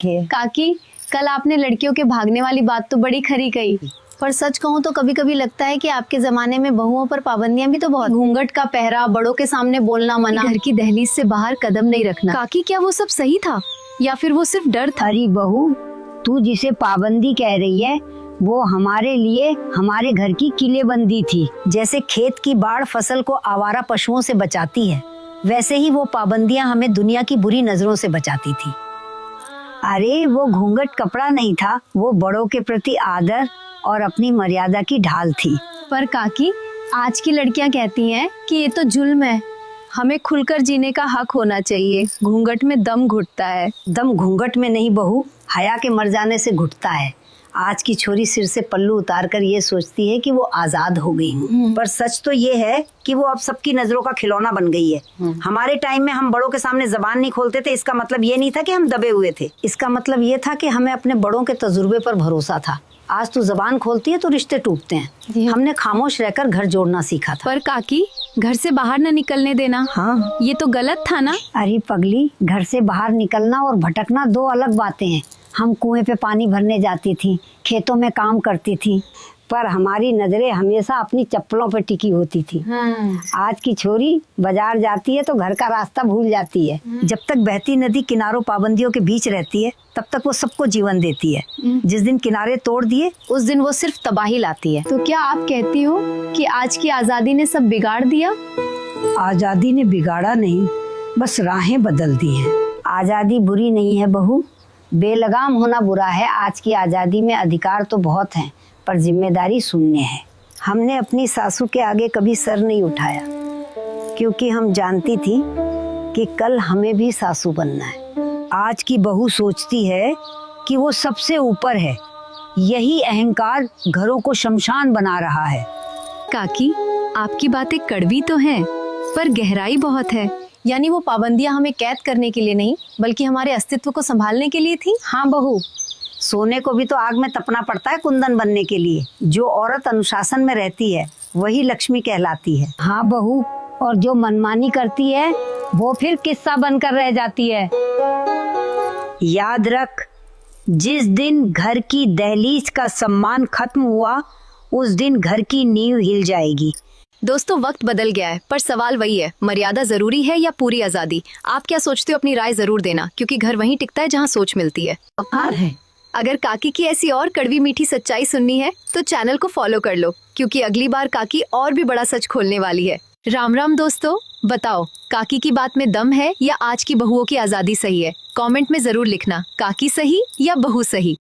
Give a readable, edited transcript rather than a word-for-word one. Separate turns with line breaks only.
काकी, कल आपने लड़कियों के भागने वाली बात तो बड़ी खरी कही, पर सच कहूँ तो कभी कभी लगता है कि आपके जमाने में बहुओं पर पाबंदियां भी तो बहुत। घूंघट का पहरा, बड़ों के सामने बोलना मना, घर की दहलीज से बाहर कदम नहीं रखना। काकी, क्या वो सब सही था या फिर वो सिर्फ डर था?
अरे बहू, तू जिसे पाबंदी कह रही है वो हमारे लिए हमारे घर की किलेबंदी थी। जैसे खेत की बाढ़ फसल को आवारा पशुओं से बचाती है, वैसे ही वो पाबंदियां हमें दुनिया की बुरी नजरों से बचाती थी। अरे वो घूंघट कपड़ा नहीं था, वो बड़ों के प्रति आदर और अपनी मर्यादा की ढाल थी।
पर काकी, आज की लड़कियां कहती हैं कि ये तो जुल्म है, हमें खुलकर जीने का हक होना चाहिए। घूंघट में दम घुटता है।
दम घूंघट में नहीं बहू, हया के मर जाने से घुटता है। आज की छोरी सिर से पल्लू उतारकर ये सोचती है कि वो आजाद हो गई हूँ, पर सच तो ये है कि वो अब सबकी नजरों का खिलौना बन गई है। हमारे टाइम में हम बड़ों के सामने जबान नहीं खोलते थे, इसका मतलब ये नहीं था कि हम दबे हुए थे, इसका मतलब ये था कि हमें अपने बड़ों के तजुर्बे पर भरोसा था। आज तू जबान खोलती है तो रिश्ते टूटते हैं। हमने खामोश रहकर घर जोड़ना सीखा था।
पर काकी, घर से बाहर न निकलने देना,
हाँ,
ये तो गलत था ना?
अरे पगली, घर से बाहर निकलना और भटकना दो अलग बातें हैं। हम कुएं पे पानी भरने जाती थी, खेतों में काम करती थी, पर हमारी नजरें हमेशा अपनी चप्पलों पर टिकी होती थी। आज की छोरी बाजार जाती है तो घर का रास्ता भूल जाती है। जब तक बहती नदी किनारों पाबंदियों के बीच रहती है तब तक वो सबको जीवन देती है। जिस दिन किनारे तोड़ दिए
उस दिन वो सिर्फ तबाही लाती है। तो क्या आप कहती हो कि आज की आजादी ने सब बिगाड़ दिया?
आजादी ने बिगाड़ा नहीं, बस राहें बदल दी हैं। आजादी बुरी नहीं है बहू, बेलगाम होना बुरा है। आज की आजादी में अधिकार तो बहुत हैं, पर जिम्मेदारी शून्य है। हमने अपनी सासू के आगे कभी सर नहीं उठाया, क्योंकि हम जानती थी कि कल हमें भी सासू बनना है। आज की बहू सोचती है कि वो सबसे ऊपर है। यही अहंकार घरों को शमशान बना रहा है।
काकी, आपकी बातें कड़वी तो हैं, पर गहराई बहुत है। यानी वो पाबंदियां हमें कैद करने के लिए नहीं, बल्कि हमारे अस्तित्व को संभालने के लिए थी।
हाँ बहू, सोने को भी तो आग में तपना पड़ता है कुंदन बनने के लिए। जो औरत अनुशासन में रहती है वही लक्ष्मी कहलाती है। हाँ बहू, और जो मनमानी करती है वो फिर किस्सा बनकर रह जाती है। याद रख, जिस दिन घर की दहलीज का सम्मान खत्म हुआ उस दिन घर की नींव हिल जाएगी।
दोस्तों, वक्त बदल गया है, पर सवाल वही है, मर्यादा जरूरी है या पूरी आजादी? आप क्या सोचते हो? अपनी राय जरूर देना, क्योंकि घर वहीं टिकता है जहां सोच मिलती है। अगर काकी की ऐसी और कड़वी मीठी सच्चाई सुननी है तो चैनल को फॉलो कर लो, क्योंकि अगली बार काकी और भी बड़ा सच खोलने वाली है। राम राम दोस्तों, बताओ, काकी की बात में दम है या आज की बहुओं की आजादी सही है? कमेंट में जरूर लिखना, काकी सही या बहू सही।